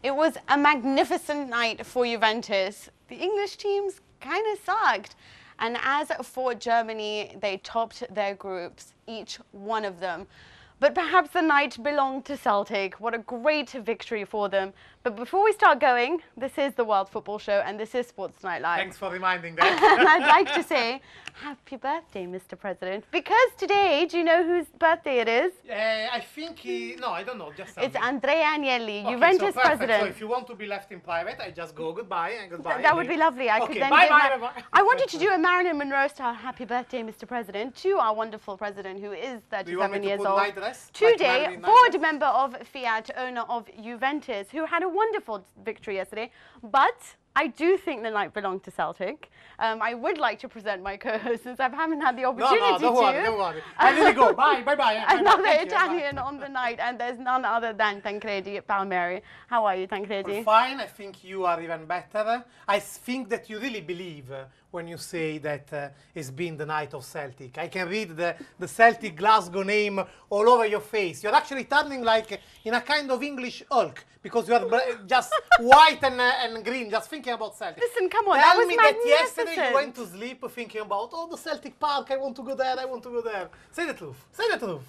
It was a magnificent night for Juventus. The English teams kind of sucked. And as for Germany, they topped their groups, each one of them. But perhaps the night belonged to Celtic. What a great victory for them. But before we start going, this is the World Football Show and this is Sports Night Live. Thanks for reminding that. And I'd like to say, happy birthday, Mr. President. Because today, do you know whose birthday it is? I think no, I don't know. Just it's Andrea Agnelli, okay, Juventus so president. So if you want to be left in private, I just go goodbye and goodbye. That would be lovely. I could then give I wanted to do a Marilyn Monroe style happy birthday, Mr. President, to our wonderful president who is 37 years old. Night dress? Today, like board member of Fiat, owner of Juventus, who had a wonderful victory yesterday. But I do think the night belonged to Celtic. I would like to present my co-host since I haven't had the opportunity to. Don't worry. I really go. Bye. Another Italian on the night, and there's none other than Tancredi at Palmeri. How are you, Tancredi? Fine. I think you are even better. I think that you really believe when you say that it's been the night of Celtic. I can read the Celtic Glasgow name all over your face. You're actually turning like in a kind of English Hulk because you are just white and green, just thinking about Celtic. Listen, come on, Tell that was me magnificent. that yesterday you went to sleep thinking about, oh, the Celtic Park, I want to go there, I want to go there. Say the truth. Say the truth.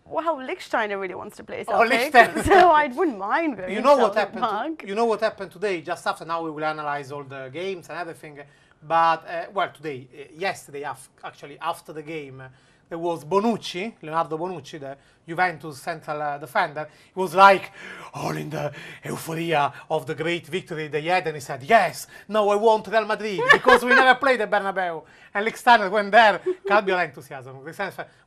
Well, Lichtsteiner really wants to play Celtic, Lichtsteiner. so I wouldn't mind going You know to what Celtic happened? Park. You know what happened today? Just after now, we will analyze all the games and everything. But well, today, yesterday, actually after the game, there was Bonucci, Leonardo Bonucci, the Juventus central defender. He was like all in the euphoria of the great victory they had, and he said, "Yes, now I want Real Madrid because we never played at Bernabeu." And Lichtsteiner went there, can't be enthusiasm.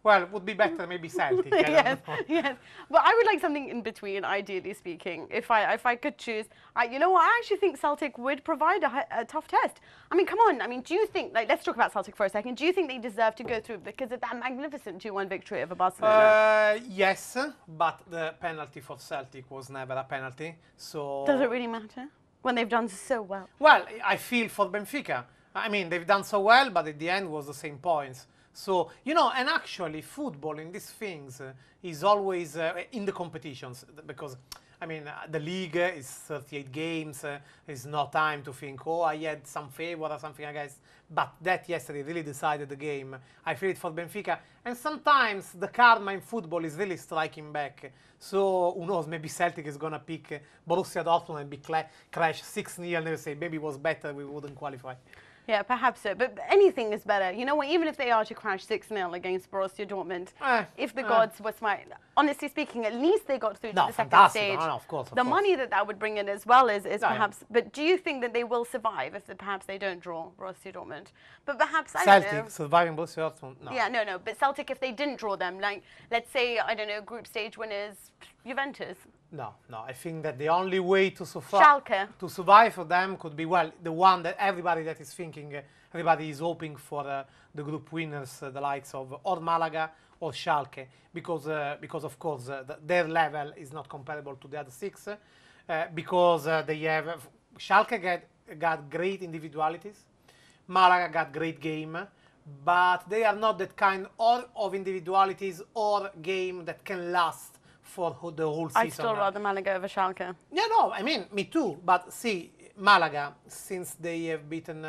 Well, it would be better maybe Celtic. Yes. But I would like something in between, ideally speaking. If I could choose, you know what? I actually think Celtic would provide a tough test. I mean, come on. I mean, do you think? Like, let's talk about Celtic for a second. Do you think they deserve to go through because of that magnificent 2-1 victory over Barcelona? Yes, but the penalty for Celtic was never a penalty. So does it really matter when they've done so well? Well, I feel for Benfica. I mean, they've done so well, but at the end was the same points. So, you know, and actually football in these things is always in the competitions because, I mean, the league is 38 games. It's no time to think, oh, I had some favor or something like that. But that yesterday really decided the game. I feel it for Benfica. And sometimes the karma in football is really striking back. So, who knows, maybe Celtic is going to pick Borussia Dortmund and be crash 6-0 and they say, maybe it was better, we wouldn't qualify. Yeah, perhaps so. But anything is better. You know what? Even if they are to crash 6-0 against Borussia Dortmund, if the gods were smart, honestly speaking, at least they got through to the second stage. No, of course. The money that would bring in as well is perhaps. But do you think that they will survive if perhaps they don't draw Borussia Dortmund? But perhaps I don't know. Celtic surviving Borussia Dortmund? No. Yeah, no. But Celtic, if they didn't draw them, like let's say I don't know, group stage winners, Juventus. No. I think that the only way to survive for them could be, well, the one that everybody that is thinking, everybody is hoping for the group winners, the likes of or Malaga or Schalke, because of course their level is not comparable to the other six, because they have Schalke got great individualities, Malaga got great game, but they are not that kind of individualities or game that can last for the whole season. I'd still rather Malaga over Schalke. Yeah, no, I mean, me too. But see, Malaga, since they have beaten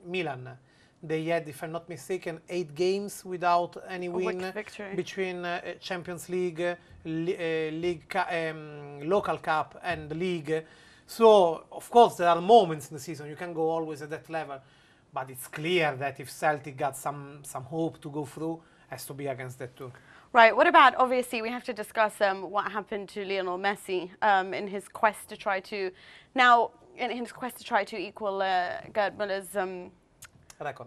Milan, they had, if I'm not mistaken, 8 games without any win between Champions League, local cup and the league. So, of course, there are moments in the season. You can go always at that level. But it's clear that if Celtic got some hope to go through, has to be against that too. Right, what about, obviously, we have to discuss what happened to Lionel Messi in his quest to try to, equal Gerd Muller's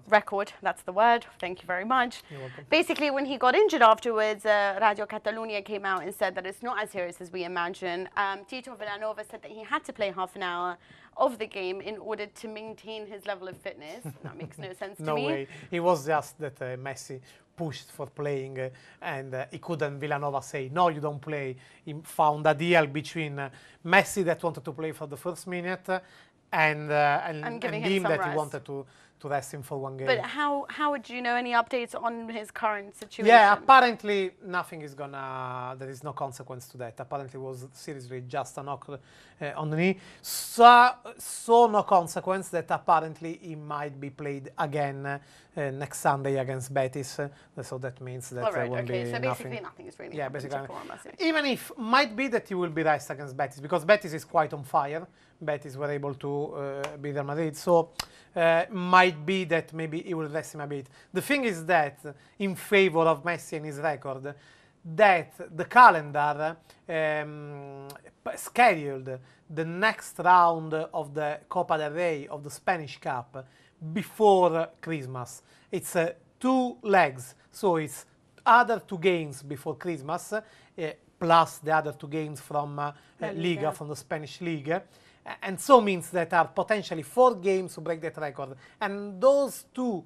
record. That's the word. Thank you very much. You're welcome. Basically, when he got injured afterwards, Radio Catalunya came out and said that it's not as serious as we imagine. Tito Villanova said that he had to play half an hour of the game in order to maintain his level of fitness. That makes no sense to me. No way. It was just that Messi pushed for playing and he couldn't, Villanova, say, no, you don't play. He found a deal between Messi that wanted to play for the first minute and giving him some that rest. he wanted rest him for one game. But how would you know any updates on his current situation? Yeah, apparently nothing is gonna. There is no consequence to that. Apparently, it was seriously just a knock on the knee. So no consequence that apparently he might be played again next Sunday against Betis. So that means that there won't be so basically nothing. nothing is really basically. happening. Even if might be that he will be rest against Betis because Betis is quite on fire. Betis were able to beat Real Madrid, so might be that maybe he will rest him a bit. The thing is that in favor of Messi and his record, that the calendar scheduled the next round of the Copa del Rey of the Spanish Cup before Christmas. It's 2 legs, so it's other 2 games before Christmas, plus the other 2 games from Liga, from the Spanish League. And so means that are potentially 4 games to break that record. And those 2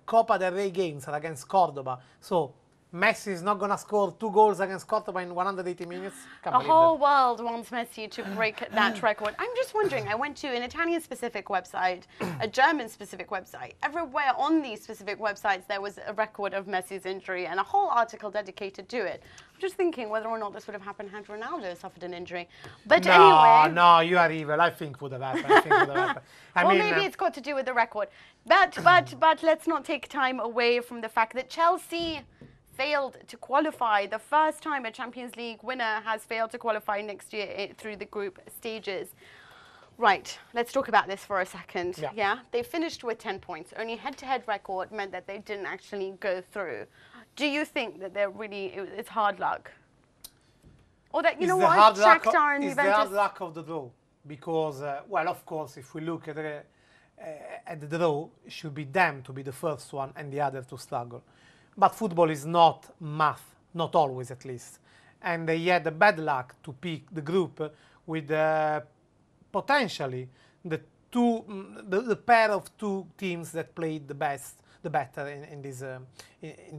Copa del Rey games are against Cordoba. So Messi is not going to score 2 goals against Cordoba in 180 minutes. The whole world wants Messi to break that record. I'm just wondering, I went to an Italian-specific website, a German-specific website. Everywhere on these specific websites, there was a record of Messi's injury and a whole article dedicated to it. I'm just thinking whether or not this would have happened had Ronaldo suffered an injury. But anyway... No, you are evil. I think would have happened. Well, maybe it's got to do with the record. But let's not take time away from the fact that Chelsea failed to qualify. The first time a Champions League winner has failed to qualify next year through the group stages. Right, let's talk about this for a second. Yeah, they finished with 10 points. Only head-to-head record meant that they didn't actually go through. Do you think that it's hard luck? Or that, you know what, Shakhtar and Juventus... It's the hard luck of the draw. Because, well, of course, if we look at the draw, it should be them to be the first one and the other to struggle. But football is not math, not always at least. And they had the bad luck to pick the group with potentially the pair of 2 teams that played the better in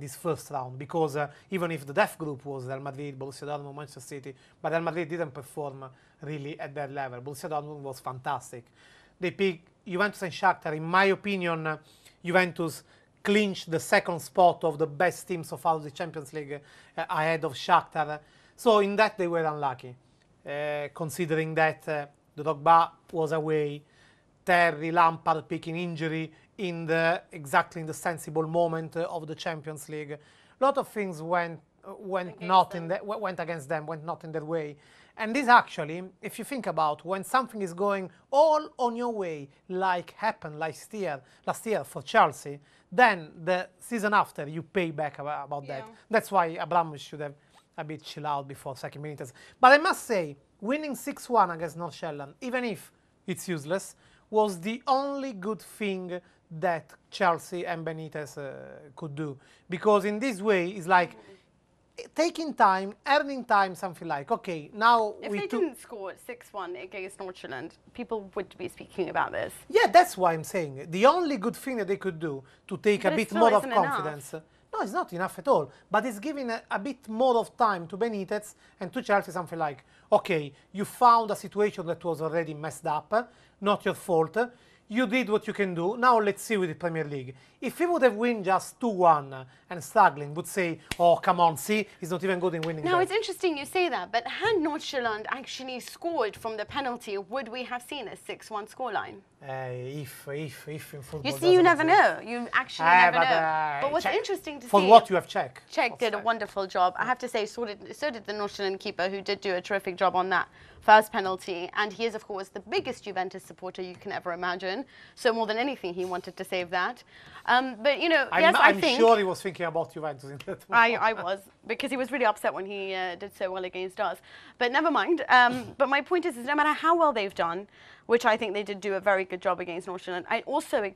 this first round. Because even if the death group was Real Madrid, Borussia Dortmund, Manchester City, but Real Madrid didn't perform really at that level. Borussia Dortmund was fantastic. They picked Juventus and Shakhtar. In my opinion, Juventus clinched the second spot of the best team so far of the Champions League ahead of Shakhtar. So in that they were unlucky, considering that the Drogba was away, Terry, Lampard picking injury exactly in the sensible moment of the Champions League. A lot of things went not in their way. And this actually, if you think about when something is going all on your way, like happened last year for Chelsea, then the season after you pay back about that. That's why Abramovich should have a bit chill out before second minutes. But I must say, winning 6-1 against Nordsjaelland, even if it's useless, was the only good thing that Chelsea and Benitez could do. Because in this way, it's like taking time, earning time, something like, okay, now if they didn't score 6-1 against Nordsjaelland, people would be speaking about this. Yeah, that's why I'm saying the only good thing that they could do to take a bit more of confidence. No, it's not enough at all. But it's giving a bit more of time to Benitez and to Chelsea, something like, okay, you found a situation that was already messed up, not your fault. You did what you can do. Now let's see with the Premier League. If he would have won just 2-1 and struggling, would say, oh, come on, see, he's not even good in winning. Now, it's interesting you say that, but had Nordsjaelland actually scored from the penalty, would we have seen a 6-1 scoreline? If in football. You see, you never know. You actually never know. But what's interesting to see... For what you have checked. Czech did a wonderful job. I have to say, so did the Nordsjaelland keeper, who did do a terrific job on that first penalty. And he is, of course, the biggest Juventus supporter you can ever imagine. So more than anything, he wanted to save that. But, you know, I'm sure he was thinking about Juventus in that moment. I was, because he was really upset when he did so well against us. But never mind. But my point is no matter how well they've done, which I think they did do a very good job against Nordsjaelland, I also,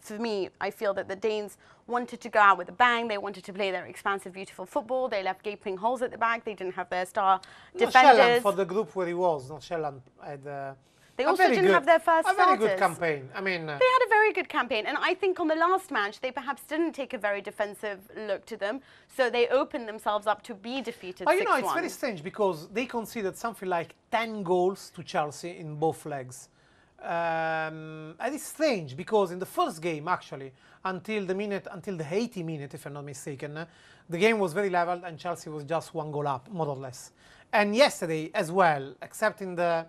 for me, I feel that the Danes wanted to go out with a bang. They wanted to play their expansive, beautiful football. They left gaping holes at the back. They didn't have their star defenders. For the group where he was, Nordsjaelland had... They also didn't have their first starters. A very good campaign. I mean, they had a very good campaign, and I think on the last match they perhaps didn't take a very defensive look to them, so they opened themselves up to be defeated 6-1. You know, it's very strange because they conceded something like 10 goals to Chelsea in both legs. And it's strange because in the first game, actually, until the 80 minute, if I'm not mistaken, the game was very level and Chelsea was just 1 goal up, more or less. And yesterday as well, except in the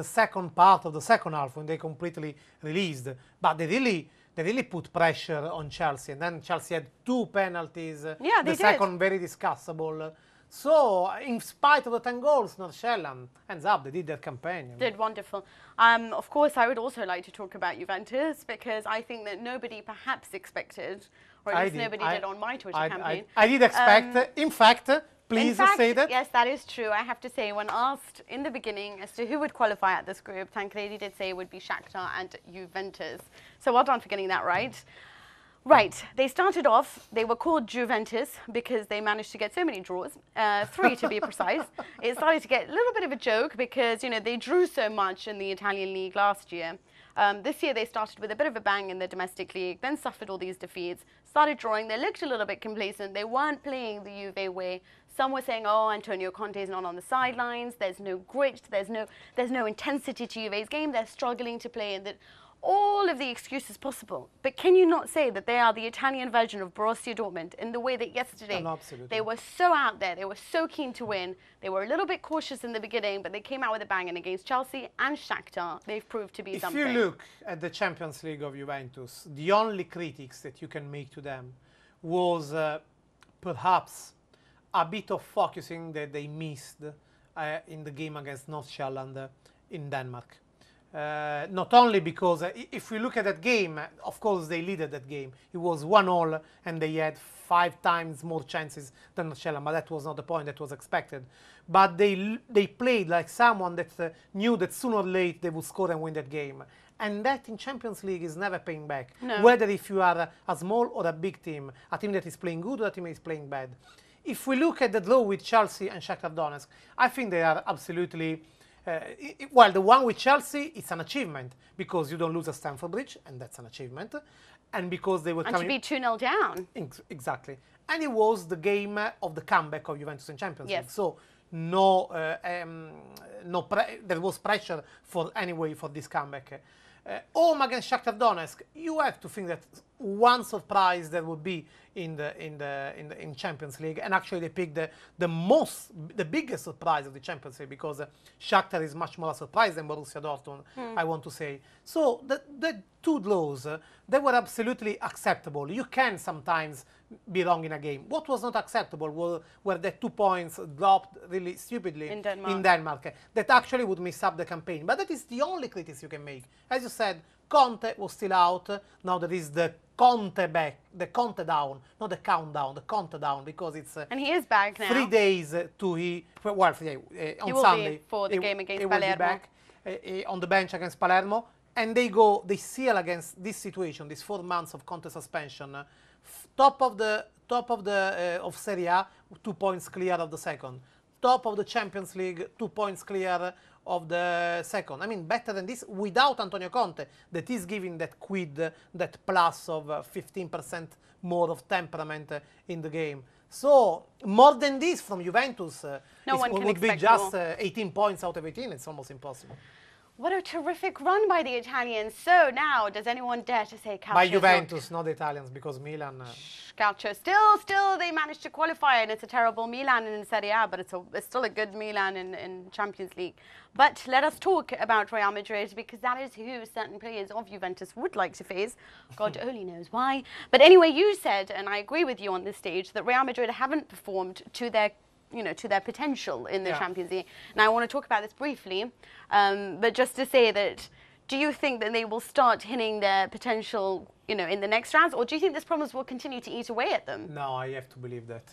second part of the second half when they completely released, but they really put pressure on Chelsea, and then Chelsea had 2 penalties. Yeah, they the second very discussable. So, in spite of the 10 goals, Nordsjaelland ends up, they did their campaign. Did wonderful. Of course, I would also like to talk about Juventus because I think that nobody perhaps expected, or at least nobody did on my Twitter campaign. I did expect, in fact, please say that. Yes, that is true. I have to say, when asked in the beginning as to who would qualify at this group, Tancredi did say it would be Shakhtar and Juventus. So well done for getting that right. Right, they started off, they were called Juventus because they managed to get so many draws, 3 to be precise. It started to get a little bit of a joke because, you know, they drew so much in the Italian league last year. This year they started with a bit of a bang in the domestic league, then suffered all these defeats, started drawing, they looked a little bit complacent, they weren't playing the Juve way. Some were saying, oh, Antonio Conte is not on the sidelines, there's no grit, there's no intensity to Juve's game, they're struggling to play, and that all of the excuses possible. But can you not say that they are the Italian version of Borussia Dortmund in the way that yesterday they were so out there, they were so keen to win, they were a little bit cautious in the beginning, but they came out with a bang, and against Chelsea and Shakhtar, they've proved to be something. If you look at the Champions League of Juventus, the only critics that you can make to them was perhaps a bit of focusing that they missed in the game against Nordsjaelland in Denmark. Not only because if we look at that game, of course they leaded that game. It was 1-1 and they had 5 times more chances than Nordsjaelland, but that was not the point that was expected. But they played like someone that knew that sooner or later they would score and win that game. And that in Champions League is never paying back. No. Whether if you are a small or a big team, a team that is playing good or a team that is playing bad. If we look at the draw with Chelsea and Shakhtar Donetsk, I think they are absolutely... well, the one with Chelsea, it's an achievement because you don't lose at Stamford Bridge, and that's an achievement. And because they were coming... And to be 2-0 down. Exactly. And it was the game of the comeback of Juventus in Champions League. So there was pressure for this comeback. Home against Shakhtar Donetsk, you have to think that one surprise there would be in Champions League, and actually they picked the biggest surprise of the Champions League because Shakhtar is much more a surprise than Borussia Dortmund, I want to say. So the 2 draws, they were absolutely acceptable. You can sometimes be wrong in a game. What was not acceptable were the 2 points dropped really stupidly in Denmark that actually would mess up the campaign. But that is the only criticism you can make. As you said, Conte was still out. Now there is the Conte back, the Conte down, not the countdown, the Conte down, because it's and he is back now. 3 days to on Sunday for the game against Palermo. Will be back on the bench against Palermo, and they seal against this situation, these 4 months of Conte suspension, top of Serie A, 2 points clear of the second. Top of the Champions League, 2 points clear of the second. I mean, better than this without Antonio Conte, that is giving that quid, that plus of 15% more of temperament in the game. So, more than this from Juventus would be just 18 points out of 18. It's almost impossible. What a terrific run by the Italians. So now, does anyone dare to say Calcio? By Juventus, not the Italians, because Milan... Calcio. Still, they managed to qualify, and it's a terrible Milan in Serie A, but it's still a good Milan in Champions League. But let us talk about Real Madrid, because that is who certain players of Juventus would like to face. God only knows why. But anyway, you said, and I agree with you on this stage, that Real Madrid haven't performed to their potential in the Champions League. Now, I want to talk about this briefly, but just to say that, do you think that they will start hitting their potential, in the next rounds, or do you think this problems will continue to eat away at them? No, I have to believe that.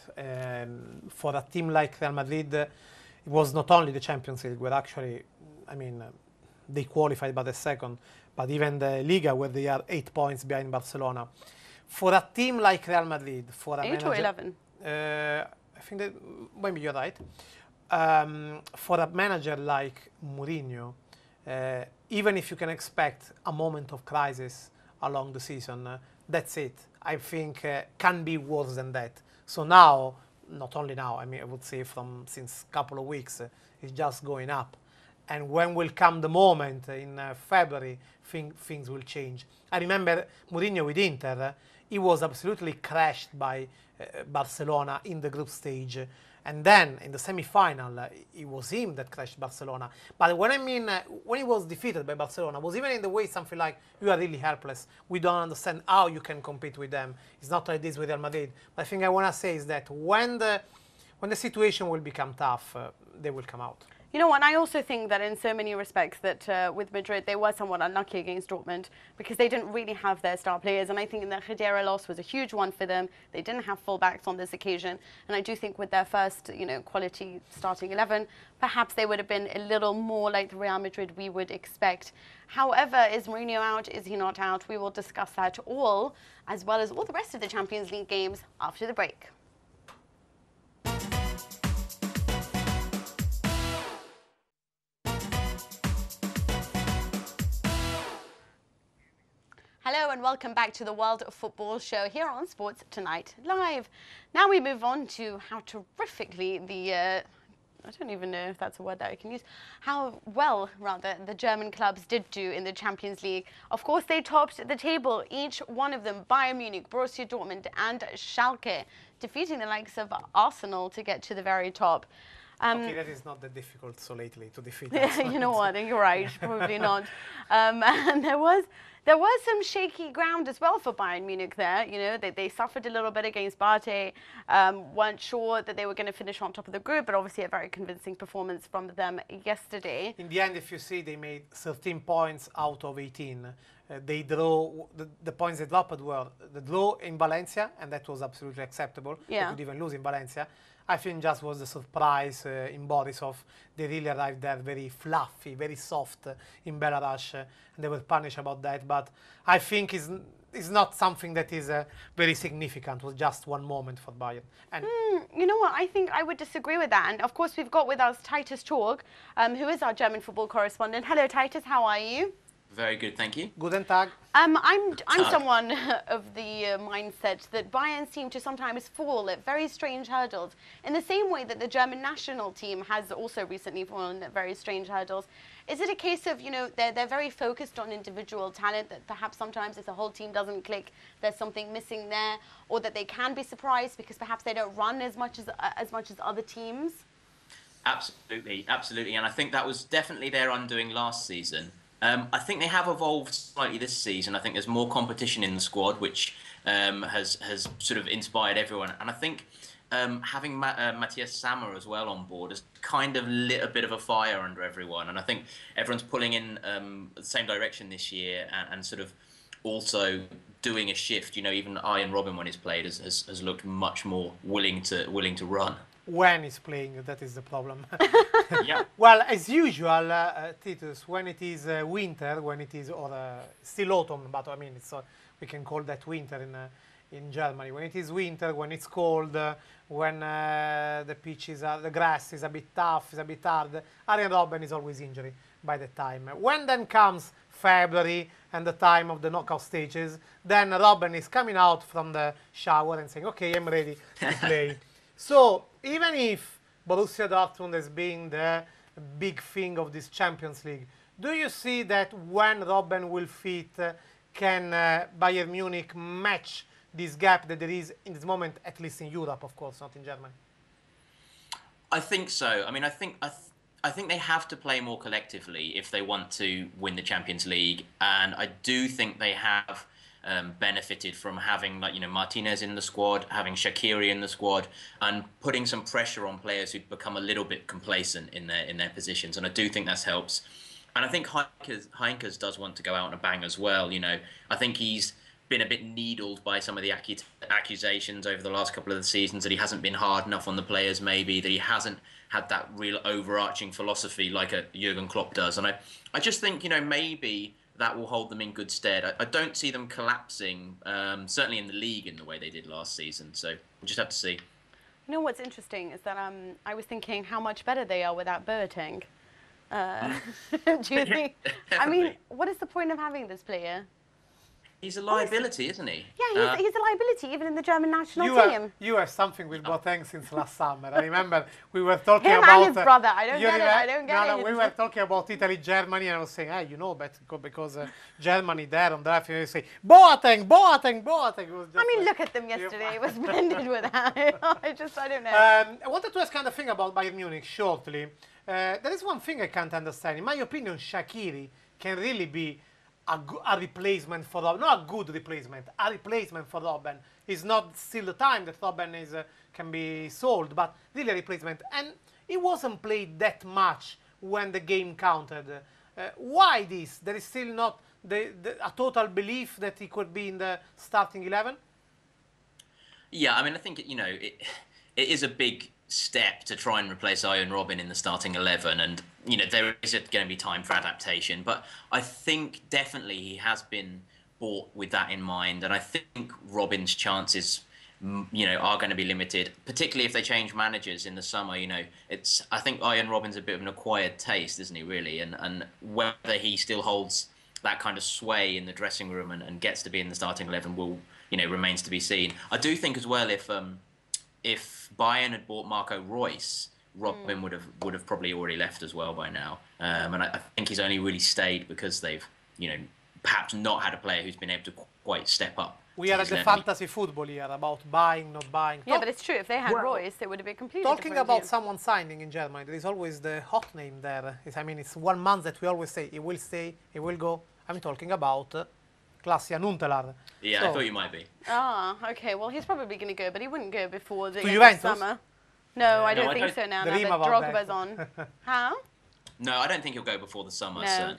For a team like Real Madrid, it was not only the Champions League, where actually, they qualified by the second, but even the Liga, where they are 8 points behind Barcelona. For a team like Real Madrid, for a 8 or 11? I think that maybe you're right. For a manager like Mourinho, even if you can expect a moment of crisis along the season, that's it. I think can be worse than that. So now, not only now, I would say since a couple of weeks, it's just going up. and when will come the moment in February, things will change. I remember Mourinho with Inter, he was absolutely crashed by Barcelona in the group stage. And then in the semi-final, it was him that crashed Barcelona. But when when he was defeated by Barcelona, was even in the way something like, you are really helpless. We don't understand how you can compete with them. It's not like this with Real Madrid. But the thing I want to say is that when the situation will become tough, they will come out. You know what, I also think that in so many respects that with Madrid, they were somewhat unlucky against Dortmund because they didn't really have their star players. And I think the Khedira loss was a huge one for them. They didn't have fullbacks on this occasion. And I do think with their first, quality starting 11, perhaps they would have been a little more like the Real Madrid we would expect. However, is Mourinho out? Is he not out? We will discuss that all, as well as all the rest of the Champions League games after the break. Hello and welcome back to the World Football Show here on Sports Tonight Live. Now we move on to how terrifically I don't even know if that's a word that I can use, how well, rather, the German clubs did do in the Champions League. Of course, they topped the table, each one of them, Bayern Munich, Borussia Dortmund and Schalke, defeating the likes of Arsenal to get to the very top. Okay, that is not that difficult so lately to defeat. You know what, I think you're right, probably not. And there was some shaky ground as well for Bayern Munich there. They suffered a little bit against Barté, weren't sure that they were going to finish on top of the group, but obviously a very convincing performance from them yesterday. In the end, if you see, they made 13 points out of 18. They draw, the points they dropped were the draw in Valencia, and that was absolutely acceptable. Yeah. They could even lose in Valencia. I think just was the surprise in Borisov. They really arrived there very fluffy, very soft in Belarus, and they were punished about that. But I think it's not something that is very significant. It was just one moment for Bayern. And you know what? I think I would disagree with that. And of course, we've got with us Titus Chalk, who is our German football correspondent. Hello, Titus. How are you? Very good, thank you. Guten Tag. I'm someone of the mindset that Bayern seem to sometimes fall at very strange hurdles, in the same way that the German national team has also recently fallen at very strange hurdles. Is it a case of, they're very focused on individual talent, that perhaps sometimes if the whole team doesn't click, there's something missing there, or that they can be surprised because perhaps they don't run as much as other teams? Absolutely, absolutely. And I think that was definitely their undoing last season. I think they have evolved slightly this season. I think there's more competition in the squad, which has sort of inspired everyone. And I think having Matthias Sammer as well on board has kind of lit a bit of a fire under everyone. And I think everyone's pulling in the same direction this year and sort of also doing a shift. Even Arjen Robben, when he's played, has looked much more willing to run. When he's playing, that is the problem. Yeah. Well, as usual, Titus, when it is winter, when it is, or still autumn, but I mean, we can call that winter in Germany. When it is winter, when it's cold, when the grass is a bit tough, is a bit hard, Arjen Robben is always injured by the time. When then comes February and the time of the knockout stages, then Robben is coming out from the shower and saying, okay, I'm ready to play. So even if Borussia Dortmund has been the big thing of this Champions League, do you see that when Robben will fit, can Bayern Munich match this gap that there is in this moment, at least in Europe, of course, not in Germany? I think so. I mean, I think they have to play more collectively if they want to win the Champions League, and I do think they have benefited from having Martinez in the squad, having Shaqiri in the squad, and putting some pressure on players who'd become a little bit complacent in their positions. And I do think that helps. And I think Heinkes does want to go out on a bang as well. I think he's been a bit needled by some of the accusations over the last couple of the seasons that he hasn't been hard enough on the players, maybe that he hasn't had that real overarching philosophy like a Jurgen Klopp does. And I just think maybe that will hold them in good stead. I don't see them collapsing, certainly in the league in the way they did last season. So we'll just have to see. You know what's interesting is that I was thinking how much better they are without Boateng. Do you think? I mean, what is the point of having this player? He's a liability, isn't he? Yeah, he's a liability even in the German national team. You have something with Boateng since last summer. I remember we were talking Him about... and his brother. I don't get it. I don't get it. No, we were talking about Italy, Germany, and I was saying, hey, you know, because Germany there on the left, you say, Boateng, Boateng, Boateng. It was just I mean, look at them yesterday. It was blended with that. I don't know. I wanted to ask kind of thing about Bayern Munich shortly. There is one thing I can't understand. In my opinion, Shaqiri can really be a replacement for Robben. Not a good replacement, a replacement for Robben. It's not still the time that Robben can be sold, but really a replacement. And he wasn't played that much when the game counted. Why this? There is still not a total belief that he could be in the starting 11? Yeah, I mean, I think, it is a big step to try and replace Arjen Robben in the starting 11, and there is going to be time for adaptation, but I think definitely he has been bought with that in mind, and I think Robben's chances are going to be limited, particularly if they change managers in the summer. I think Arjen Robben's a bit of an acquired taste, isn't he, really, and whether he still holds that kind of sway in the dressing room and gets to be in the starting 11 will remains to be seen. I do think as well, if Bayern had bought Marco Reus, Robben would have probably already left as well by now. And I think he's only really stayed because they've perhaps not had a player who's been able to quite step up. We are at the fantasy football here about buying, not buying. Yeah, but it's true. If they had Reus, it would have been completely talking different about someone signing in Germany, there is always the hot name there. It's 1 month that we always say he will stay, he will go. I'm talking about Klaas-Jan Huntelaar. Yeah, I thought you might be. Ah, okay. Well, he's probably going to go, but he wouldn't go before the end of Juventus? summer. No, I don't think so now that Drogba's on. How? No, I don't think he'll go before the summer. No.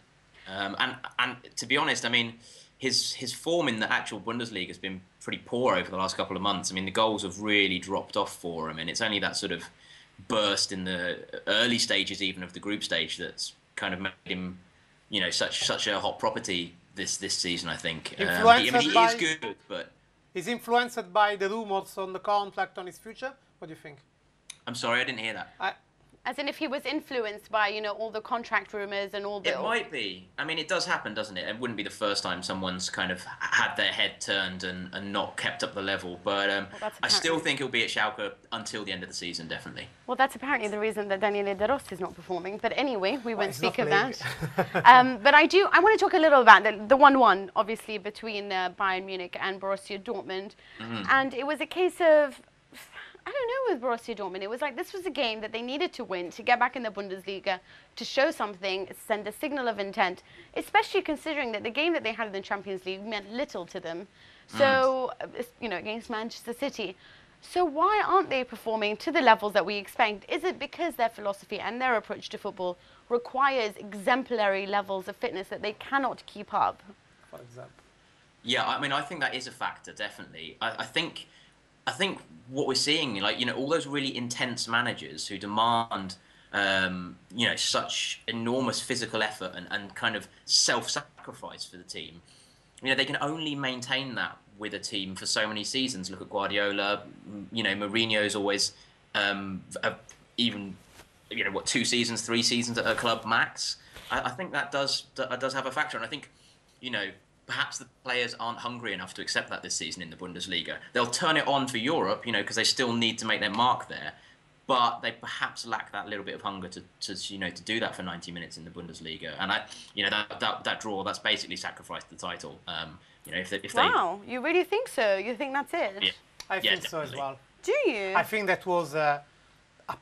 And to be honest, I mean, his form in the actual Bundesliga has been pretty poor over the last couple of months. I mean, the goals have really dropped off for him, and it's only that sort of burst in the early stages, even of the group stage, that's kind of made him, such a hot property this season. I think. He is good, but he's influenced by the rumors on the contract on his future. What do you think? I'm sorry, I didn't hear that. As in if he was influenced by, all the contract rumours and all the... It might be. I mean, it does happen, doesn't it? It wouldn't be the first time someone's kind of had their head turned and not kept up the level. But I still think he'll be at Schalke until the end of the season, definitely. Well, that's apparently the reason that Daniele De Rossi is not performing. But anyway, we won't speak of that. But I want to talk a little about the 1-1, obviously, between Bayern Munich and Borussia Dortmund. Mm-hmm. And it was a case of... I don't know with Borussia Dortmund. It was like this was a game that they needed to win to get back in the Bundesliga, to show something, send a signal of intent, especially considering that the game that they had in the Champions League meant little to them. So, against Manchester City. So why aren't they performing to the levels that we expect? Is it because their philosophy and their approach to football requires exemplary levels of fitness that they cannot keep up? For example. Yeah, I mean, I think that is a factor, definitely. I think what we're seeing, all those really intense managers who demand, such enormous physical effort and kind of self-sacrifice for the team, they can only maintain that with a team for so many seasons. Look at Guardiola, Mourinho's always, even, 2 seasons, 3 seasons at a club max. I think that does have a factor, and I think, perhaps the players aren't hungry enough to accept that this season in the Bundesliga. They'll turn it on for Europe, because they still need to make their mark there. But they perhaps lack that little bit of hunger to do that for 90 minutes in the Bundesliga. And that draw, that's basically sacrificed the title. Wow, you really think so? You think that's it? Yeah. I think so as well. Do you? I think that was a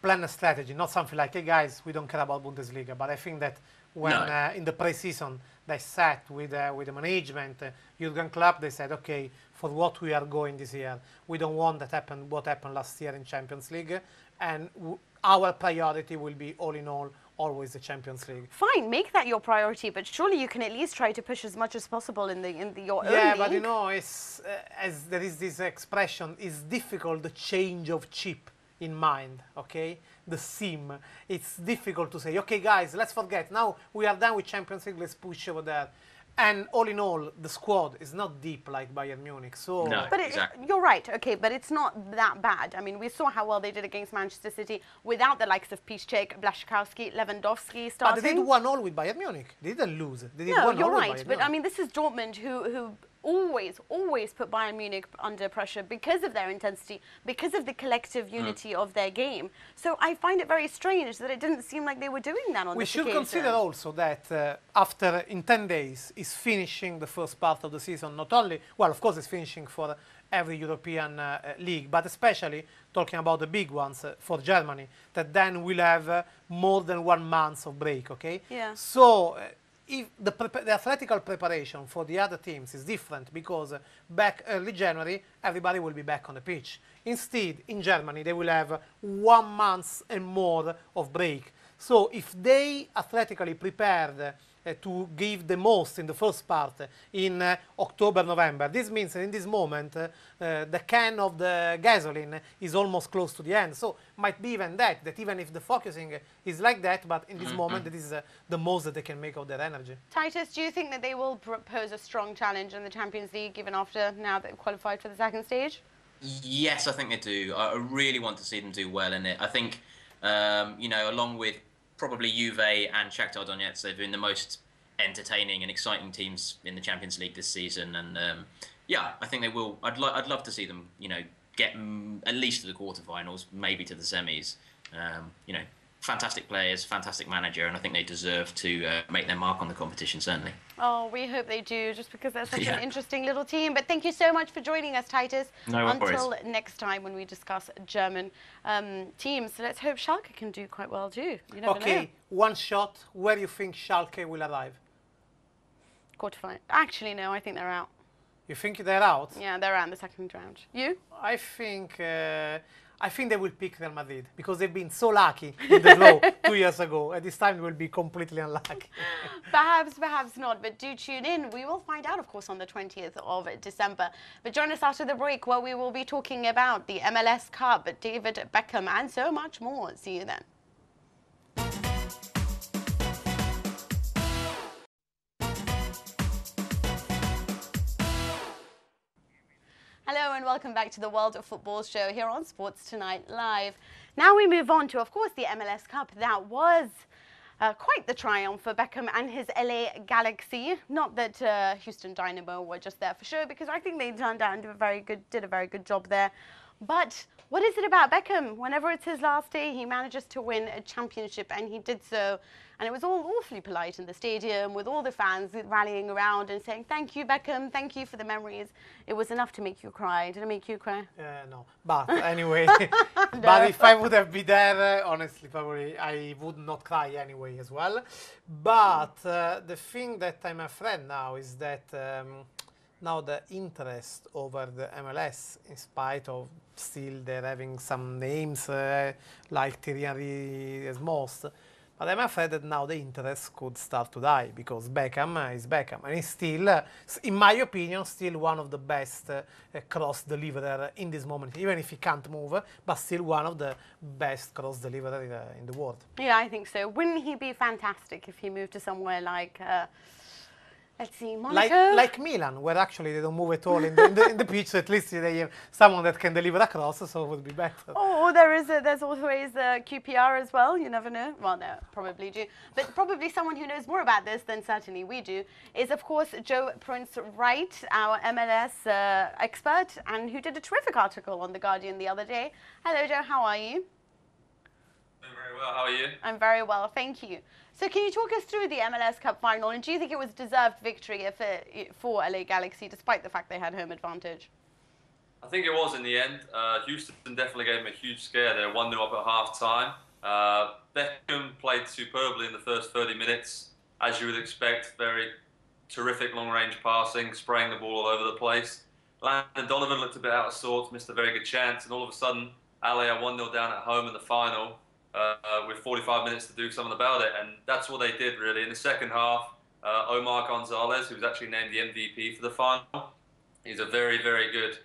planned strategy, not something like, hey guys, we don't care about Bundesliga. But I think that when in the pre-season they sat with the management, Jurgen Klopp, they said, okay, for what we are going this year, we don't want what happened last year in Champions League, and our priority will be, all in all, always the Champions League. Fine, make that your priority, but surely you can at least try to push as much as possible in your own Yeah, league. but it's as there is this expression, it's difficult the change of chip in mind, okay? The sim. It's difficult to say, okay, guys, let's forget. Now we are done with Champions League, let's push over there. And all in all, the squad is not deep like Bayern Munich. So, no, but exactly. You're right, okay, but it's not that bad. I mean, we saw how well they did against Manchester City without the likes of Piszczek, Blaszczykowski, Lewandowski starting. But they did 1-1 with Bayern Munich. They didn't lose. They did no, 1-1 you're with right. Bayern But Munich. I mean, this is Dortmund who always put Bayern Munich under pressure because of their intensity, because of the collective unity of their game. So I find it very strange that it didn't seem like they were doing that on this occasion. We should consider also that after, in 10 days, is finishing the first part of the season, not only, well, of course, it's finishing for every European league, but especially talking about the big ones for Germany, that then will have more than 1 month of break, okay? Yeah. So if the athletical preparation for the other teams is different because back early January, everybody will be back on the pitch. Instead, in Germany, they will have 1 month and more of break. So if they athletically prepared to give the most in the first part in October, November. This means that in this moment the can of the gasoline is almost close to the end. So might be even that even if the focusing is like that, but in this moment it is the most that they can make of their energy. Titus, do you think that they will pose a strong challenge in the Champions League even after now they've qualified for the second stage? Yes, I think they do. I really want to see them do well in it. I think, along with probably Juve and Shakhtar Donetsk, they've been the most entertaining and exciting teams in the Champions League this season, and I think they will. I'd love to see them, get at least to the quarterfinals, maybe to the semis. Fantastic players, fantastic manager, and I think they deserve to make their mark on the competition, certainly. Oh, we hope they do, just because they're such an interesting little team. But thank you so much for joining us, Titus. No worries. Until next time when we discuss German teams. So let's hope Schalke can do quite well too. You never know. One shot. Where do you think Schalke will arrive? Quarterfinal. Actually, no, I think they're out. You think they're out? Yeah, they're out in the second round. You? I think they will pick Real Madrid because they've been so lucky in the draw 2 years ago. At this time, they will be completely unlucky. Perhaps not, but do tune in. We will find out, of course, on the 20th of December. But join us after the break where we will be talking about the MLS Cup, David Beckham, and so much more. See you then. Hello and welcome back to the World of Football show here on Sports Tonight Live. Now we move on to, of course, the MLS Cup. That was quite the triumph for Beckham and his LA Galaxy. Not that Houston Dynamo were just there for show, because I think they turned out and did a very good job there. But what is it about Beckham? Whenever it's his last day, he manages to win a championship, and he did so. And it was all awfully polite in the stadium with all the fans rallying around and saying, "Thank you, Beckham, thank you for the memories." It was enough to make you cry. Did it make you cry? No. But anyway, no. But if I would have been there, honestly, probably I would not cry anyway as well. But the thing that I'm afraid now is that now the interest over the MLS, in spite of still they're having some names like Thierry Henry as most, but I'm afraid that now the interest could start to die because Beckham is Beckham, and he's still, in my opinion, still one of the best cross deliverer in this moment, even if he can't move, but still one of the best cross deliverer in the world. Yeah, I think so. Wouldn't he be fantastic if he moved to somewhere like let's see, Monaco? Like Milan, where actually they don't move at all in the pitch, so at least they have someone that can deliver across, so it would be better. Oh, there's always QPR as well, you never know. Well, no, probably do. But probably someone who knows more about this than certainly we do is, of course, Joe Prince-Wright, our MLS expert, and who did a terrific article on The Guardian the other day. Hello, Joe, how are you? I'm very well, how are you? I'm very well, thank you. So can you talk us through the MLS Cup Final, and do you think it was deserved victory for LA Galaxy, despite the fact they had home advantage? I think it was in the end. Houston definitely gave them a huge scare. They were 1-0 up at half-time. Beckham played superbly in the first 30 minutes, as you would expect. Very terrific long-range passing, spraying the ball all over the place. Landon Donovan looked a bit out of sorts, missed a very good chance, and all of a sudden, LA are 1-0 down at home in the final. With 45 minutes to do something about it, and that's what they did really. In the second half, Omar Gonzalez, who was actually named the MVP for the final, he's a very, very good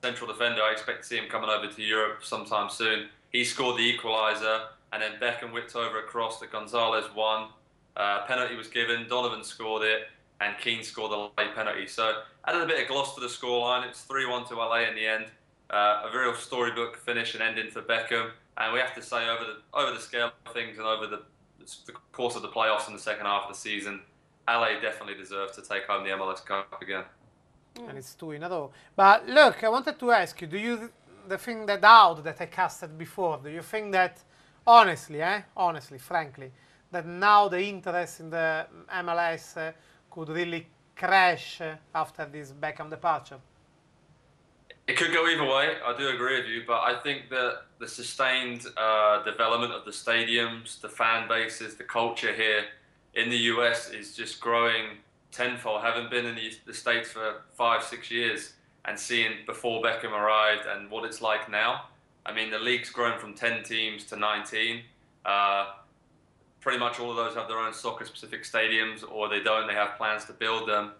central defender. I expect to see him coming over to Europe sometime soon. He scored the equaliser, and then Beckham whipped over a cross that Gonzalez won. Penalty was given, Donovan scored it, and Keane scored the late penalty. So added a bit of gloss to the scoreline. It's 3-1 to LA in the end. A real storybook finish and ending for Beckham. And we have to say, over the scale of things and over the course of the playoffs in the second half of the season, LA definitely deserves to take home the MLS Cup again. and it's 2 in a row. But look, I wanted to ask you, do you think the doubt that I casted before, do you think that, honestly, frankly, that now the interest in the MLS could really crash after this Beckham departure? It could go either way. I do agree with you, but I think that the sustained development of the stadiums, the fan bases, the culture here in the US is just growing tenfold. Haven't been in the States for 5-6 years, and seeing before Beckham arrived and what it's like now. I mean, the league's grown from 10 teams to 19. Pretty much all of those have their own soccer-specific stadiums, or they don't. They have plans to build them.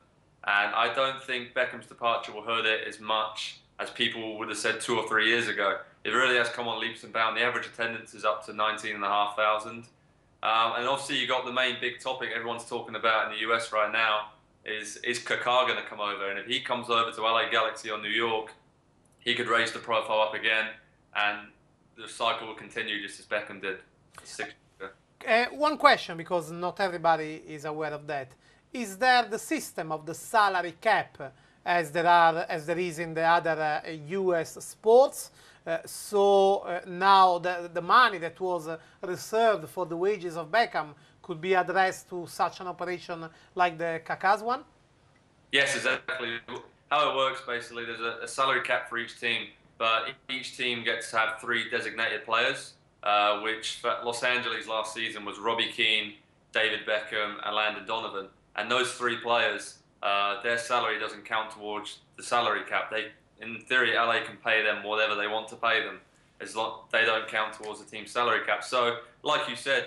And I don't think Beckham's departure will hurt it as much as people would have said 2 or 3 years ago. It really has come on leaps and bounds. The average attendance is up to 19,500. And obviously you got the main big topic everyone's talking about in the US right now is Kaká going to come over? And if he comes over to LA Galaxy or New York, he could raise the profile up again, and the cycle will continue just as Beckham did 6 years ago. One question, because not everybody is aware of that. Is there the system of the salary cap as there is in the other US sports? Now the money that was reserved for the wages of Beckham could be addressed to such an operation like the Kaká's one? Yes, exactly. How it works, basically, there's a salary cap for each team, but each team gets to have 3 designated players, which for Los Angeles last season was Robbie Keane, David Beckham, and Landon Donovan. And those 3 players, their salary doesn't count towards the salary cap. In theory, LA can pay them whatever they want to pay them, as long they don't count towards the team's salary cap. So, like you said,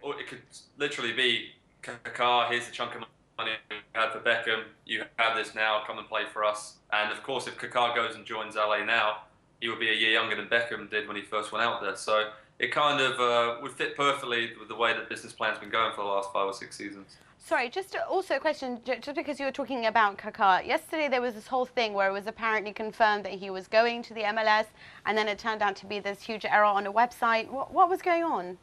it could literally be Kaká, here's the chunk of money you had for Beckham, you have this now, come and play for us. And of course, if Kaká goes and joins LA now, he would be a year younger than Beckham did when he first went out there. So it kind of would fit perfectly with the way that business plan's been going for the last 5 or 6 seasons. Sorry, just also a question, just because you were talking about Kaká. Yesterday there was this whole thing where it was apparently confirmed that he was going to the MLS, and then it turned out to be this huge error on a website. What was going on?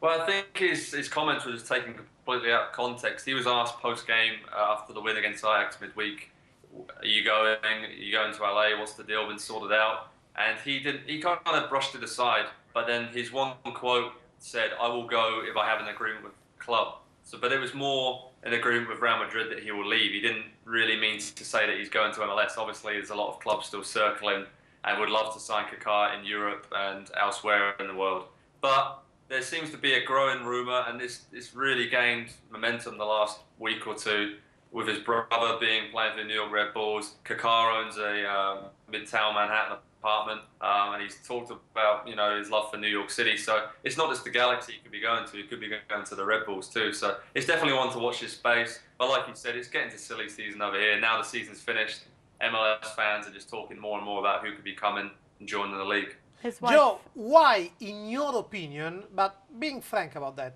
Well, I think his comments were just taken completely out of context. He was asked post-game after the win against Ajax midweek, are you going to LA, what's the deal, been sorted out? And he kind of brushed it aside, but then his one quote said, I will go if I have an agreement with the club. But it was more an agreement with Real Madrid that he will leave. He didn't really mean to say that he's going to MLS. Obviously, there's a lot of clubs still circling and would love to sign Kaká in Europe and elsewhere in the world. But there seems to be a growing rumour, and this really gained momentum the last week or 2, with his brother playing for the New York Red Bulls. Kaká owns a Midtown Manhattan apartment, and he's talked about his love for New York City. So it's not just the Galaxy he could be going to; he could be going to the Red Bulls too. So it's definitely one to watch his space. But like you said, it's getting to silly season over here. Now the season's finished. MLS fans are just talking more and more about who could be coming and joining the league. His wife. Joe, why, in your opinion, but being frank about that,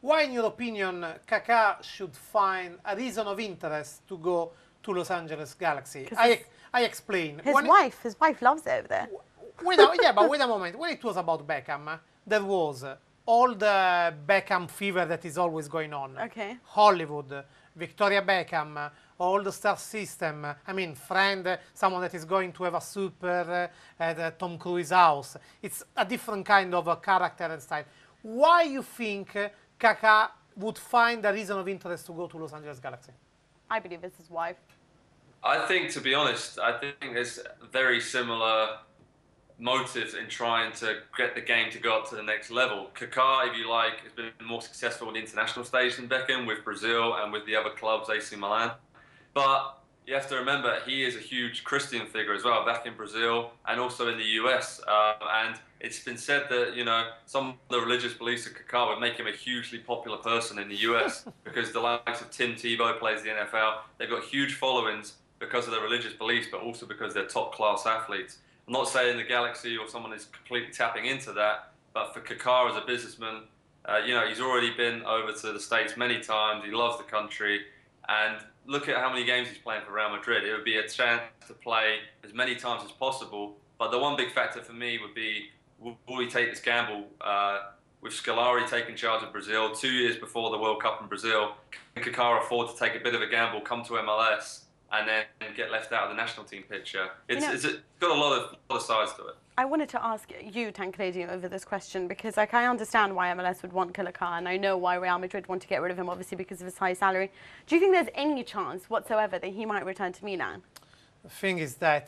why, in your opinion, Kaká should find a reason of interest to go to Los Angeles Galaxy? I explain. His wife loves it over there. Yeah, but wait a moment. When it was about Beckham, there was all the Beckham fever that is always going on. Okay. Hollywood, Victoria Beckham, all the star system. I mean, someone that is going to have a super at Tom Cruise's house. It's a different kind of a character and style. Why you think Kaká would find a reason of interest to go to Los Angeles Galaxy? I believe it's his wife. I think, to be honest, there's very similar motives in trying to get the game to go up to the next level. Kaká, if you like, has been more successful on the international stage than Beckham, with Brazil and with the other clubs, AC Milan. But you have to remember, he is a huge Christian figure as well, back in Brazil and also in the US. And it's been said that, some of the religious beliefs of Kaká would make him a hugely popular person in the US because the likes of Tim Tebow plays the NFL. They've got huge followings because of their religious beliefs, but also because they're top-class athletes. I'm not saying the Galaxy or someone is completely tapping into that, but for Kaká as a businessman, he's already been over to the States many times. He loves the country. And look at how many games he's playing for Real Madrid. It would be a chance to play as many times as possible. But the one big factor for me would be, will he take this gamble? With Scolari taking charge of Brazil 2 years before the World Cup in Brazil, can Kaká afford to take a bit of a gamble, come to MLS, and then get left out of the national team picture. It's got a lot of sides to it. I wanted to ask you, Tancredi, over this question because like, I understand why MLS would want Chalk, and I know why Real Madrid want to get rid of him, obviously because of his high salary. Do you think there's any chance whatsoever that he might return to Milan? The thing is that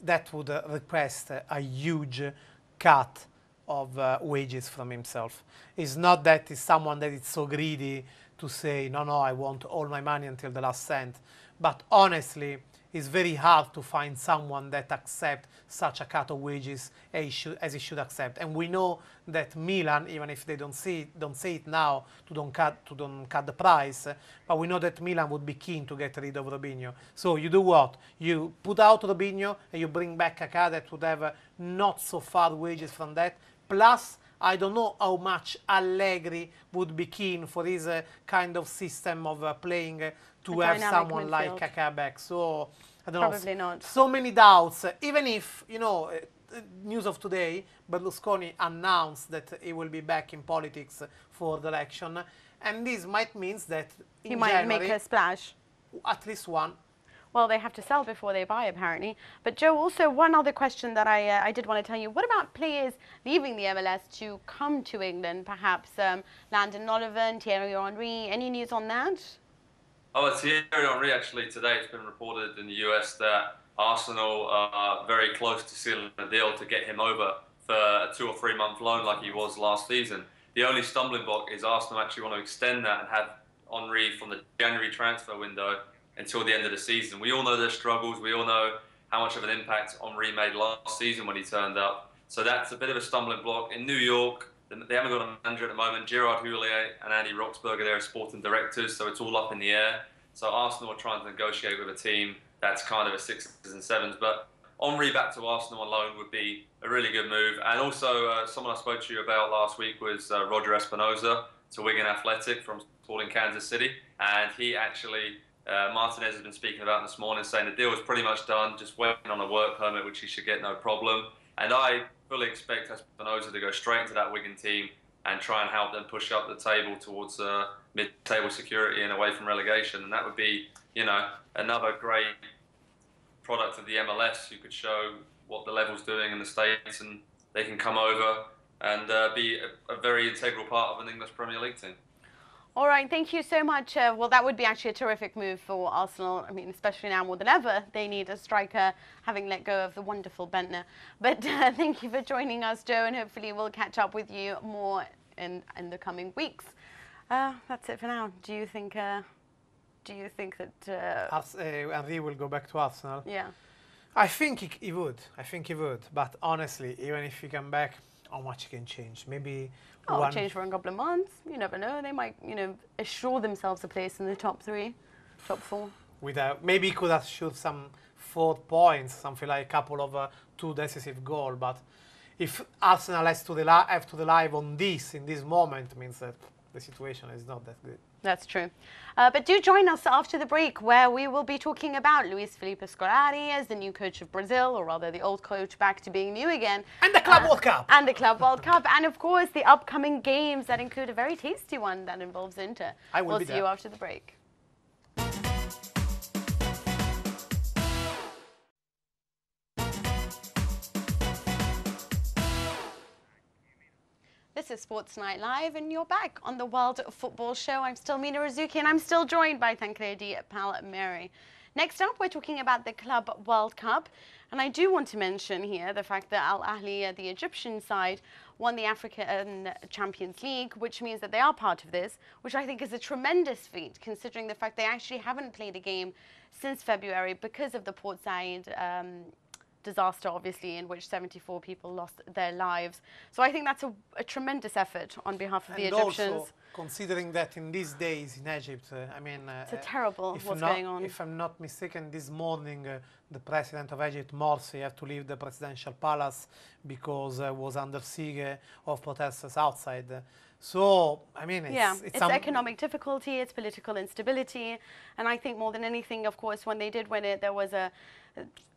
that would request a huge cut of wages from himself. It's not that he's someone that is so greedy to say, no, I want all my money until the last cent. But honestly, it's very hard to find someone that accepts such a cut of wages as he should accept. And we know that Milan, even if they don't say it now, to don't cut the price, but we know that Milan would be keen to get rid of Robinho. So you do what? You put out Robinho and you bring back Kaká that would have not so far wages from that. Plus, I don't know how much Allegri would be keen for his kind of system of playing to have someone like Kaká back. So, I don't know. Probably not. So many doubts. Even if, you know, news of today, Berlusconi announced that he will be back in politics for the election. And this might mean that in he might January, make a splash. At least one. Well, they have to sell before they buy, apparently. But, Joe, also one other question that I did want to tell you. What about players leaving the MLS to come to England, perhaps Landon Donovan, Thierry Henry? Any news on that? Oh, Thierry Henry, actually, today it's been reported in the US that Arsenal are very close to sealing a deal to get him over for a 2 or 3 month loan like he was last season. The only stumbling block is Arsenal actually want to extend that and have Henry from the January transfer window until the end of the season. We all know their struggles. We all know how much of an impact Henry made last season when he turned up. So that's a bit of a stumbling block. In New York, they haven't got a manager at the moment. Gerard Houllier and Andy Roxburgh are their sporting directors, so it's all up in the air. So Arsenal are trying to negotiate with a team that's kind of a 6s and 7s. But Henry back to Arsenal on loan would be a really good move. And also, someone I spoke to you about last week was Roger Espinoza to Wigan Athletic from Sporting Kansas City. And he actually... Martinez has been speaking about this morning, saying the deal is pretty much done, just waiting on a work permit, which he should get no problem. And I fully expect Espinoza to go straight into that Wigan team and try and help them push up the table towards mid-table security and away from relegation. And that would be, you know, another great product of the MLS who could show what the level's doing in the States, and they can come over and be a very integral part of an English Premier League team. All right, thank you so much. Well, that would be actually a terrific move for Arsenal. I mean, especially now more than ever, they need a striker, having let go of the wonderful Bentner. But thank you for joining us, Joe, and hopefully we'll catch up with you more in the coming weeks. That's it for now. Do you think that Henry will go back to Arsenal? Yeah. I think he would. But honestly, even if he come back, how much he can change? Maybe. Change for a couple of months. You never know. They might, you know, assure themselves a place in the top 3, top 4. Maybe he could have shoot some 4 points, something like a couple of 2 decisive goals. But if Arsenal have to rely on this in this moment, means that the situation is not that good. That's true. But do join us after the break, where we will be talking about Luis Felipe Scolari as the new coach of Brazil, or rather the old coach back to being new again. And the Club World Cup. And the Club World Cup. And, of course, the upcoming games that include a very tasty one that involves Inter. We'll see you after the break. This is Sports Night Live, and you're back on the World Football Show. I'm still Mina Rzouki, and I'm still joined by Tancredi Palmeri. Next up, we're talking about the Club World Cup, and I do want to mention here the fact that Al Ahly, the Egyptian side, won the African Champions League, which means that they are part of this, which I think is a tremendous feat, considering the fact they actually haven't played a game since February because of the Port Said disaster, obviously, in which 74 people lost their lives. So I think that's a tremendous effort on behalf of the Egyptians. Also, considering that in these days in Egypt, I mean... it's terrible what's going on. If I'm not mistaken, this morning the president of Egypt, Morsi, had to leave the presidential palace because was under siege of protesters outside. So, I mean, it's economic difficulty, it's political instability, and I think more than anything, of course, when they did win it, there was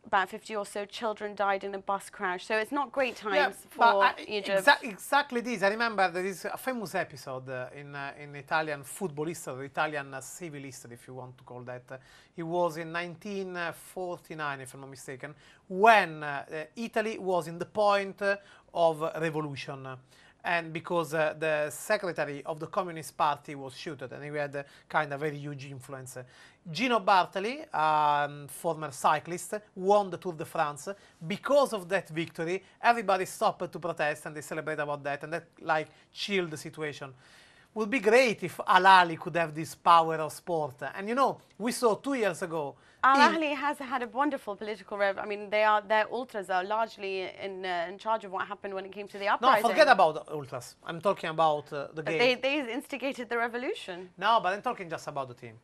about 50 or so children died in a bus crash. So it's not great times for Egypt. Exactly this. I remember there is a famous episode in Italian football history, Italian civil history, if you want to call that. It was in 1949, if I'm not mistaken, when Italy was in the point of revolution. And because the secretary of the Communist Party was shot, and he had kind of very huge influence. Gino Bartali, former cyclist, won the Tour de France. Because of that victory, everybody stopped to protest and they celebrate about that, and that like chilled the situation. Would be great if Al Ahly could have this power of sport. And you know, we saw 2 years ago. Al Ahly has had a wonderful political I mean, their ultras are largely in charge of what happened when it came to the uprising. No, forget about ultras. I'm talking about the game. They instigated the revolution. No, but I'm talking just about the team.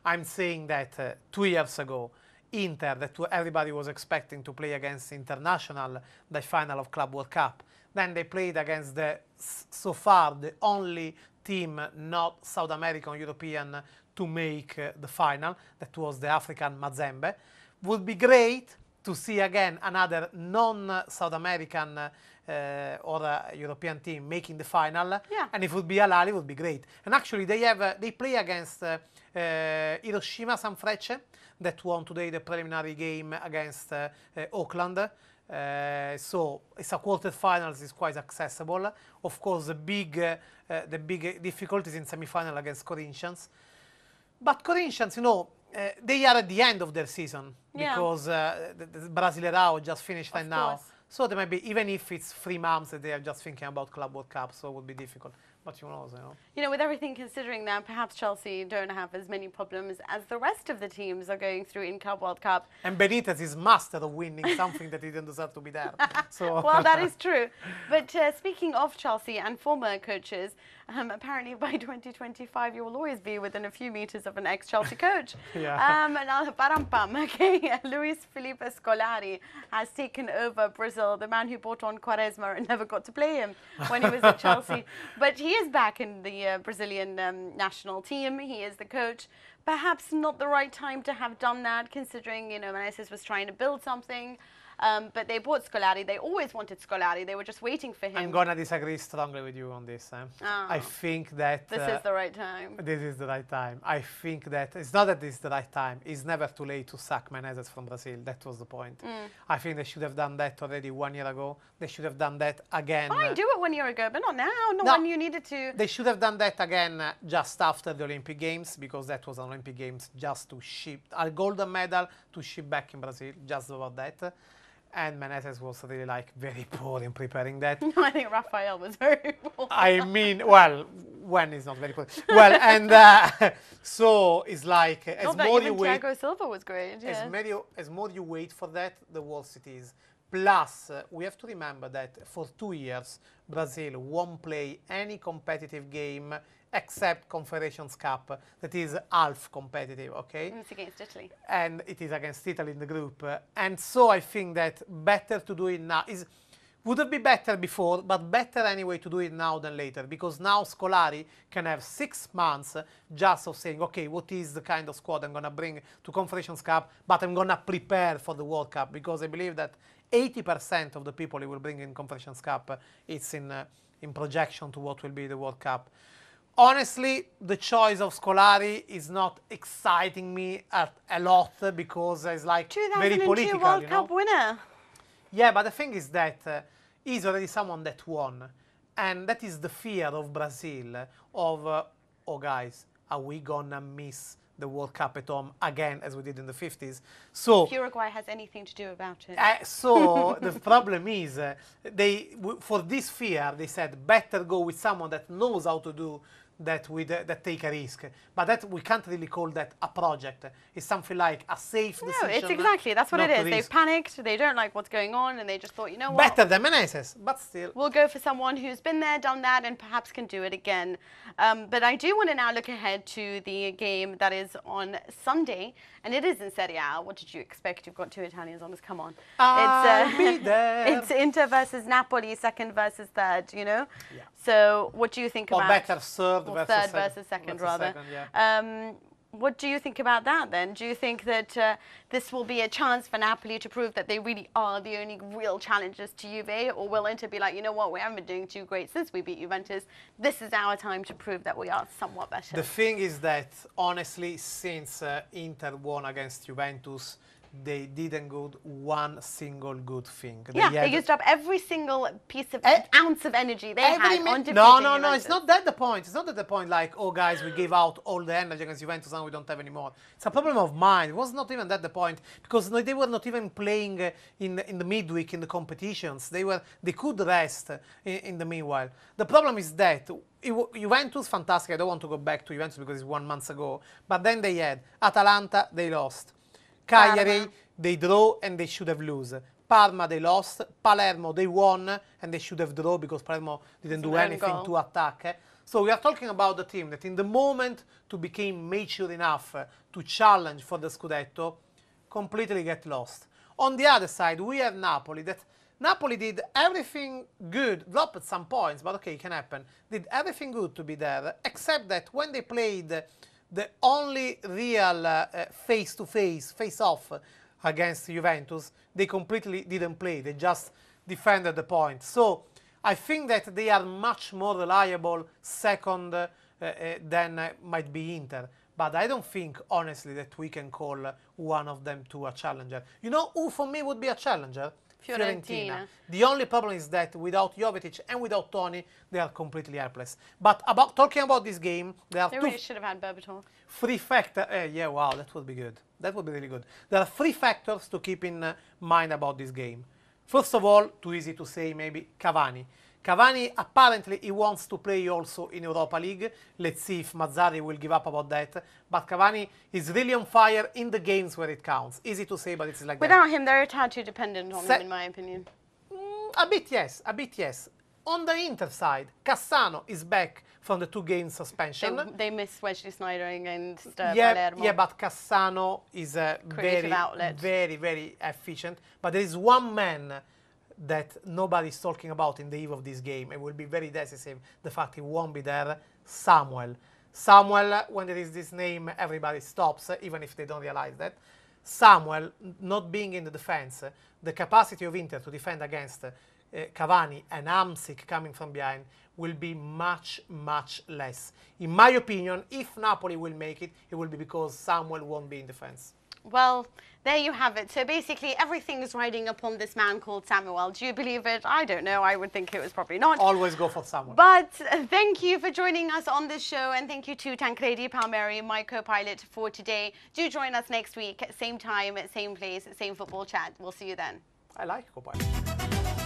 I'm saying that 2 years ago, Inter, that everybody was expecting to play against International, the final of Club World Cup. Then they played against so far the only team not South American European to make the final. That was the African Mazembe. Would be great to see again another non-South American or European team making the final. Yeah. And if it would be Al Ahly, it would be great. And actually they play against Hiroshima Sanfrecce, that won today the preliminary game against Auckland. So it's a quarterfinals is quite accessible. Of course, the big difficulties in semi-final against Corinthians. But Corinthians, you know, they are at the end of their season because the Brasileirão just finished right now. So they might be, even if it's 3 months, they are just thinking about Club World Cup, so it would be difficult. But you know. You know, with everything considering that, perhaps Chelsea don't have as many problems as the rest of the teams are going through in Club World Cup. And Benitez is master of winning something that he didn't deserve to be there. So well, that is true. But speaking of Chelsea and former coaches, apparently by 2025 you will always be within a few meters of an ex-Chelsea coach. Luis Felipe Scolari has taken over Brazil, the man who brought on Quaresma and never got to play him when he was at Chelsea. But he is back in the Brazilian national team. He is the coach. Perhaps not the right time to have done that, considering, you know, Menezes was trying to build something. But they bought Scolari. They always wanted Scolari. They were just waiting for him. I'm going to disagree strongly with you on this. I think that this is the right time. This is the right time. I think that it's not that this is the right time. It's never too late to sack Menezes from Brazil. That was the point. I think they should have done that already 1 year ago. They should have done that again. Fine, do it 1 year ago, but not now. Not when you needed to. They should have done that again just after the Olympic Games, because that was an Olympic Games just to ship a golden medal to ship back in Brazil, just about that. And Menezes was really like very poor in preparing that. I think Rafael was very poor. I mean, well, when he's not very poor. Well, and so it's like as more you wait. Thiago Silva was great. Yeah. As more you wait for that, the worse it is. Plus, we have to remember that for 2 years, Brazil won't play any competitive game except Confederations Cup, that is half competitive, okay? And it's against Italy. And it is against Italy in the group. And so I think that better to do it now. Would have been better before, but better anyway to do it now than later, because now Scolari can have 6 months just of saying, okay, what is the kind of squad I'm going to bring to Confederations Cup, but I'm going to prepare for the World Cup, because I believe that 80% of the people he will bring in Confederations Cup, it's in projection to what will be the World Cup. Honestly, the choice of Scolari is not exciting me a lot, because it's like very political. 2002 World Cup winner. Yeah, but the thing is that he's already someone that won. And that is the fear of Brazil, of, oh guys, are we gonna miss the World Cup at home again, as we did in the 50s? So if Uruguay has anything to do about it. So the problem is, for this fear, they said, better go with someone that knows how to do that take a risk. But that we can't really call that a project. It's something like a safe decision. No, it's exactly, that's what it is. They've panicked, they don't like what's going on, and they just thought, you know what? Better than Menezes, but still. We'll go for someone who's been there, done that, and perhaps can do it again. But I do want to now look ahead to the game that is on Sunday, and it is in Serie A. What did you expect? You've got two Italians on this, come on. I'll be there. It's Inter versus Napoli, second versus third, you know? Yeah. So what do you think about... Or better, third versus second, rather. Yeah. What do you think about that then? Do you think that this will be a chance for Napoli to prove that they really are the only real challengers to Juve? Or will Inter be like, you know what, we haven't been doing too great since we beat Juventus. This is our time to prove that we are somewhat better. The thing is that, honestly, since Inter won against Juventus, they didn't do one single good thing. They used up every single piece of ounce of energy they had on defeating No, Juventus. it's not that the point. It's not that the point like, oh guys, we gave out all the energy against Juventus and we don't have any more. It's a problem of mind. It was not even that the point, because they were not even playing in the midweek in the competitions. They could rest in the meanwhile. The problem is that Juventus, fantastic. I don't want to go back to Juventus because it's 1 month ago. But then they had Atalanta, they lost. Cagliari, they draw and they should have lost. Parma, they lost. Palermo, they won and they should have drawn because Palermo didn't do anything to attack. So we are talking about the team that in the moment to become mature enough to challenge for the Scudetto, completely get lost. On the other side, we have Napoli. That Napoli did everything good, dropped some points, but okay, it can happen. Did everything good to be there, except that when they played the only real face-off against Juventus, they completely didn't play. They just defended the point. So I think that they are much more reliable second than might be Inter. But I don't think, honestly, that we can call one of them to a challenger. You know who for me would be a challenger? Fiorentina. The only problem is that without Jovetic and without Toni, they are completely helpless. But talking about this game, they really should have had Berbatov. 3 factors. Yeah, wow, that would be good. That would be really good. There are 3 factors to keep in mind about this game. First of all, too easy to say, maybe Cavani. Cavani, apparently, he wants to play also in Europa League. Let's see if Mazzarri will give up about that. But Cavani is really on fire in the games where it counts. Easy to say, but it's like Without him, they're a tad too dependent on him, in my opinion. A bit, yes. A bit, yes. On the Inter side, Cassano is back from the 2 games suspension. They miss Wesley Sneijder against Palermo. Yeah, but Cassano is very, outlet. very, very efficient. But there is one man that nobody's talking about in the eve of this game. It will be very decisive, the fact he won't be there, Samuel. Samuel, when there is this name, everybody stops, even if they don't realize that. Samuel, not being in the defense, the capacity of Inter to defend against Cavani and Hamsik coming from behind will be much, much less. In my opinion, if Napoli will make it, it will be because Samuel won't be in defense. Well, there you have it. So basically, everything is riding upon this man called Samuel. Do you believe it? I don't know. I would think it was probably not. Always go for Samuel. But thank you for joining us on this show. And thank you to Tancredi, Palmeri, my co-pilot for today. Do join us next week, same time, same place, same football chat. We'll see you then. I like co-pilot.